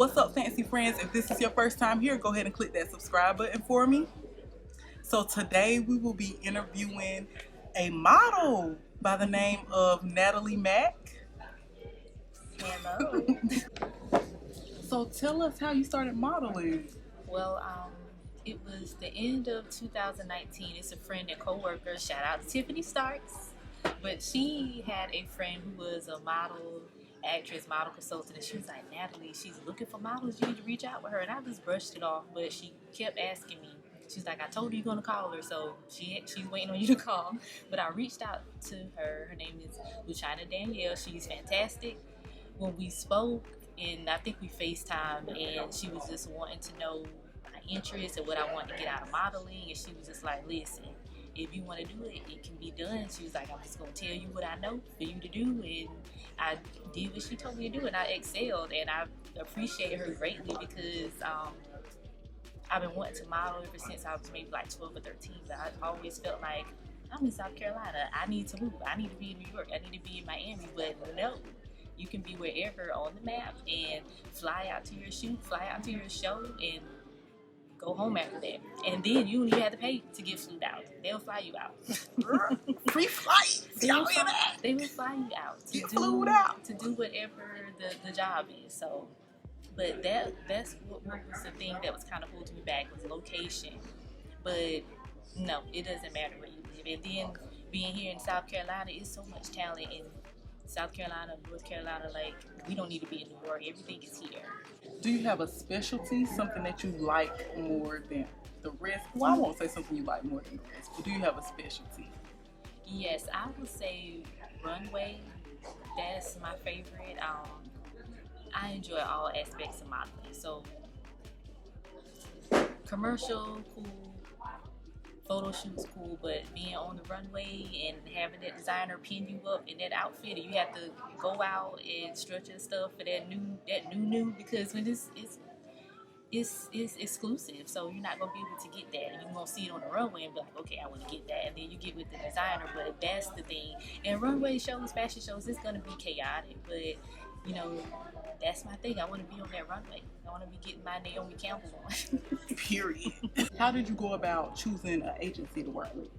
What's up, fancy friends? If this is your first time here, go ahead and click that subscribe button for me. So today we will be interviewing a model by the name of Natalie Mack. Hello. So tell us how you started modeling. Well, it was the end of 2019. It's a friend and coworker. Shout out to Tiffany Starks. But she had a friend who was a model, actress, model consultant, and she was like, Natalie, she's looking for models. You need to reach out with her. And I just brushed it off, but she kept asking me. She's like, I told you you're gonna call her, so she's waiting on you to call. But I reached out to her. Her name is Luchina Danielle. She's fantastic. When we spoke, and I think we FaceTime, and she was just wanting to know my interests and what I want to get out of modeling, and she was just like, listen, if you want to do it, it can be done. She was like, I'm just going to tell you what I know for you to do, and I did what she told me to do, and I excelled, and I appreciate her greatly because I've been wanting to model ever since I was maybe like 12 or 13, but I always felt like, I'm in South Carolina, I need to move, I need to be in New York, I need to be in Miami, but no. You can be wherever on the map and fly out to your shoot, fly out to your show, and go home after that. And then you don't even have to pay to get flew out. They'll fly you out. Free flights. They will fly you out to do whatever the job is. So, but that's what was the thing that was kind of holding me back was location. But no, it doesn't matter where you live. And then being here in South Carolina, is so much talent in South Carolina, North Carolina, like, we don't need to be in New York. Everything is here. Do you have a specialty, something that you like more than the rest? Well, I won't say something you like more than the rest, but do you have a specialty? Yes, I would say runway. That's my favorite. I enjoy all aspects of modeling. So, commercial, cool. Photo shoot's cool, but being on the runway and having that designer pin you up in that outfit, and you have to go out and stretch your stuff for that new because when it's exclusive, so you're not gonna be able to get that, and you're gonna see it on the runway and be like, okay, I want to get that, and then you get with the designer. But that's the thing. And runway shows, fashion shows, it's gonna be chaotic, but you know, that's my thing. I want to be on that runway. I want to be getting my Naomi Campbell on. Period. How did you go about choosing an agency to work with?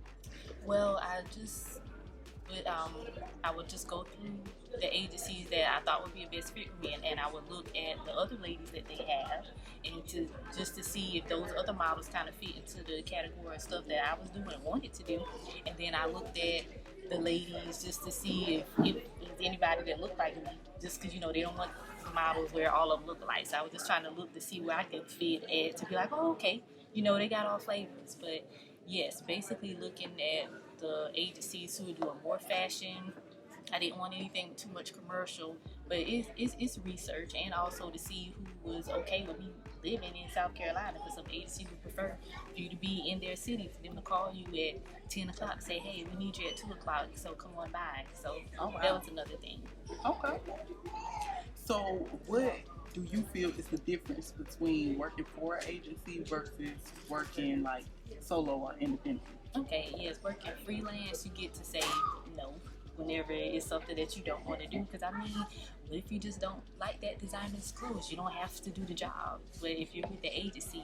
Well, I would just go through the agencies that I thought would be a best fit for me, and I would look at the other ladies that they have, and to see if those other models kind of fit into the category of stuff that I was doing and wanted to do. And then I looked at the ladies just to see if anybody that looked like me, just because they don't want models where all of them look alike. So I was just trying to look to see where I could fit at to be like, oh, okay, they got all flavors. But yes, basically looking at the agencies who are doing more fashion. I didn't want anything too much commercial, but it's research, and also to see who was okay with me living in South Carolina, because some agencies would prefer for you to be in their city, for them to call you at 10 o'clock and say, hey, we need you at 2 o'clock, so come on by. So That was another thing. Okay. So what do you feel is the difference between working for an agency versus working like solo or independent? Okay, yes, working freelance, you get to say no whenever it's something that you don't want to do. Because what if you just don't like that designer's clothes? You don't have to do the job. But if you're with the agency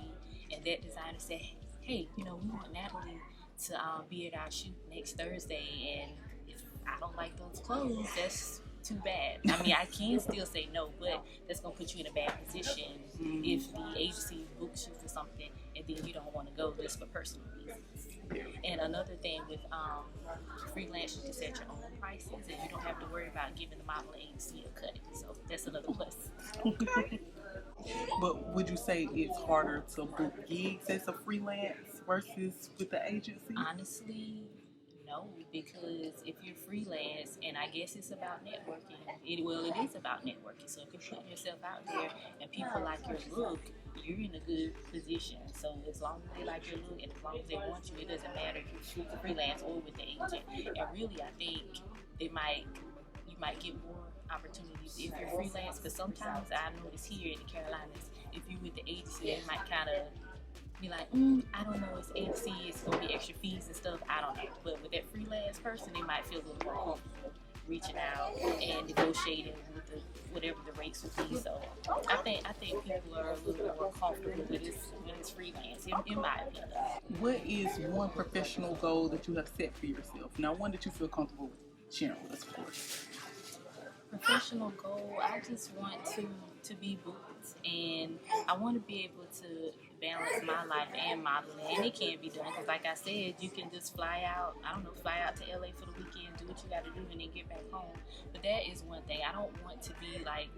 and that designer says, hey, we want Natalie to be at our shoot next Thursday, and if I don't like those clothes, that's too bad. I can still say no, but that's gonna put you in a bad position if the agency books you for something and then you don't want to go just for personal reasons. And another thing with freelance, you can set your own prices, and you don't have to worry about giving the model agency a cut. So that's another plus. Okay. But would you say it's harder to book gigs as a freelance versus with the agency? Honestly, no, because if you're freelance, and I guess it's about networking, it is about networking. So if you're putting yourself out there and people like your look, you're in a good position. So as long as they like your look and as long as they want you, it doesn't matter if you shoot freelance or with the agent. And really, I think you might get more opportunities if you're freelance, because sometimes I notice here in the Carolinas, if you're with the agency, they might kind of be like, I don't know, it's agency, it's going to be extra fees and stuff, I don't know. But with that freelance person, they might feel a little more comfortable reaching out and negotiating with whatever the rates would be. So I think people are a little more comfortable with this when it's freelance, in my opinion. What is one professional goal that you have set for yourself? Now, one that you feel comfortable sharing with us, of course. Professional goal, I just want to be booked, and I want to be able to balance my life and modeling, and it can be done because, like I said, you can just fly out to LA for the weekend, do what you got to do, and then get back home. But that is one thing. I don't want to be like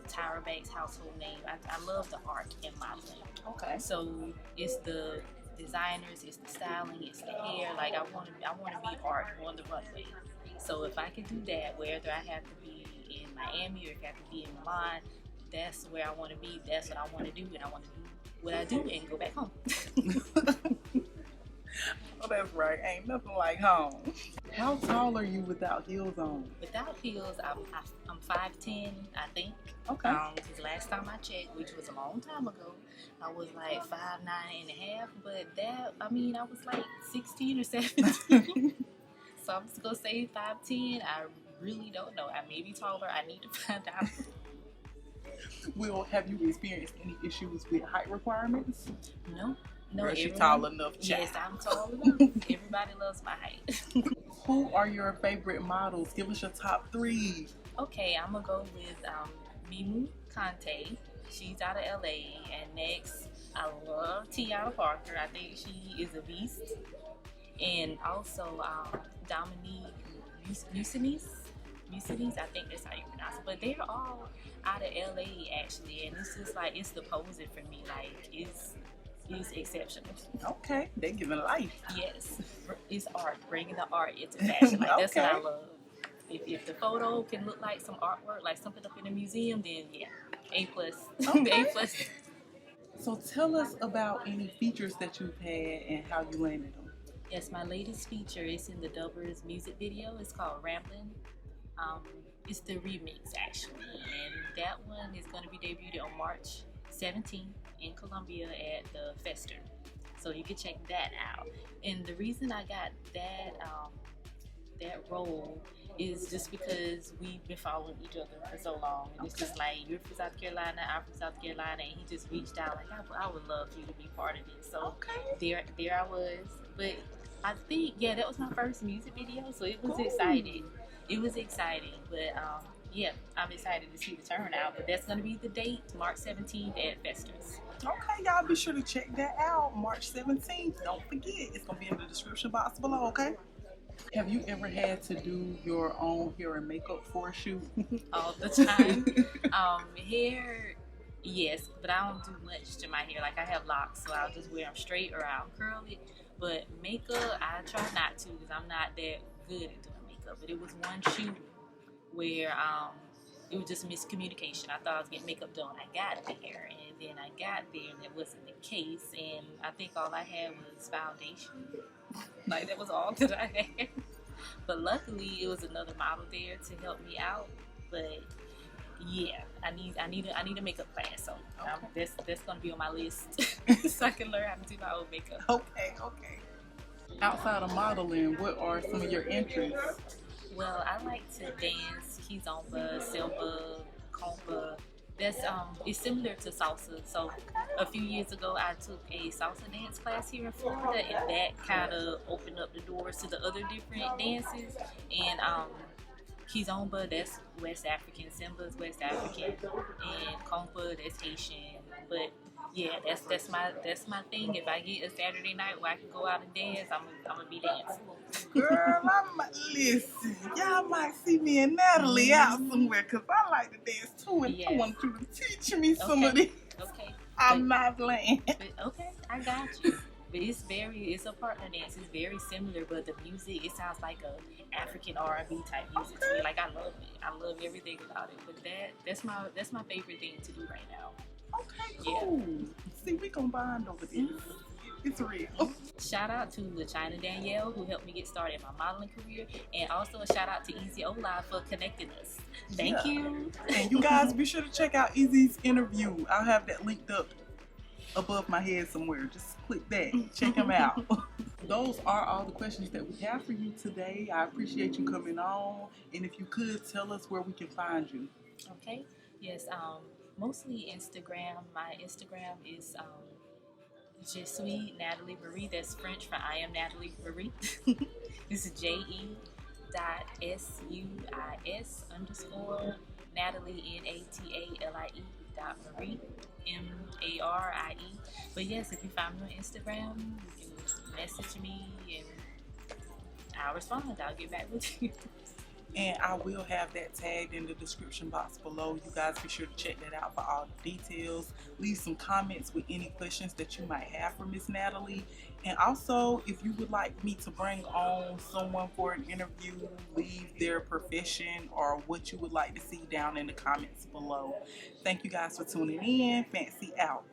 Tyra Banks' household name. I love the art in modeling. Okay. So it's the designers, it's the styling, it's the hair. Like I want to be art on the runway. So if I can do that, whether I have to be in Miami or if I have to be in Milan, that's where I want to be. That's what I want to do, and I want to do what I do and go back home. Oh, that's right. Ain't nothing like home. How tall are you without heels on? Without heels, I'm 5'10", I think. Okay. Because last time I checked, which was a long time ago, I was like 5'9" and a half. But I was like 16 or 17. So I'm just gonna say 5'10". I really don't know. I may be taller. I need to find out. Will, have you experienced any issues with height requirements? No. Or is she tall enough? Yes, I'm tall enough. Everybody loves my height. Who are your favorite models? Give us your top 3. Okay, I'm gonna go with Mimu Conte. She's out of LA. And next, I love Tiana Parker. I think she is a beast. And also Dominique Mucinis, I think that's how you pronounce it. But they're all out of LA actually, and it's just like it's the posing for me. Like it's exceptional. Okay, they giving life. Yes, it's art, bringing the art into fashion. Like that's what I love. If the photo can look like some artwork, like something up in a museum, then yeah, A+. Okay. A+. So tell us about any features that you've had and how you landed them. Yes, my latest feature is in the Dubbers music video. It's called Ramblin'. It's the remix actually, and that one is going to be debuted on March 17th in Colombia at the Fester. So you can check that out. And the reason I got that role is just because we've been following each other for so long. And it's just like, you're from South Carolina, I'm from South Carolina, and he just reached out like, I would love you to be part of this. So there I was. But I think, yeah, that was my first music video, so it was exciting. It was exciting, but yeah, I'm excited to see the turnout. But that's going to be the date, March 17th at Festers. Okay, y'all be sure to check that out, March 17th. Don't forget, it's going to be in the description box below, okay? Have you ever had to do your own hair and makeup for a shoot? All the time. Hair, yes, but I don't do much to my hair. Like I have locks, so I'll just wear them straight or I'll curl it. But makeup, I try not to because I'm not that good at doing makeup. But it was one shoot where it was just miscommunication. I thought I was getting makeup done. I got there, and then I got there, and it wasn't the case. And I think all I had was foundation. Like that was all that I had. But luckily, it was another model there to help me out. But yeah, I need a makeup class, so that's gonna be on my list so I can learn how to do my own makeup. Okay. Outside of modeling, what are some of your interests? Well, I like to dance kizomba, selva, compa. That's it's similar to salsa. So a few years ago, I took a salsa dance class here in Florida, and that kind of opened up the doors to the other different dances. And kizomba, that's West African, Simba is West African, and compa, that's Haitian. But yeah, that's my thing. If I get a Saturday night where I can go out and dance, I'm gonna be dancing. Girl, listen, y'all might see me and Natalie out somewhere because I like to dance too, and I want you to teach me some of this. Okay. I'm not playing. Okay, I got you. But it's a partner dance. It's very similar, but the music, it sounds like a African R&B type music to me. Like I love it. I love everything about it. But that's my favorite thing to do right now. Okay, cool. Yeah. See, we gonna bond over this. It's real. Shout out to LaChina Danielle who helped me get started in my modeling career, and also a shout out to Easy Olive for connecting us. Thank you. And you guys be sure to check out Easy's interview. I'll have that linked up above my head somewhere. Just click that. Check him out. those are all the questions that we have for you today. I appreciate you coming on. And if you could tell us where we can find you. Okay. Yes. Mostly Instagram. My Instagram is Je suis Natalie Marie. That's French for I am Natalie Marie. This is JE.SUIS_ Natalie NATALIE .Marie MARIE. But yes, if you find me on Instagram, you can message me and I'll respond. I'll get back with you. And I will have that tagged in the description box below. You guys be sure to check that out for all the details. Leave some comments with any questions that you might have for Miss Natalie. And also, if you would like me to bring on someone for an interview, leave their profession or what you would like to see down in the comments below. Thank you guys for tuning in. Fancy out.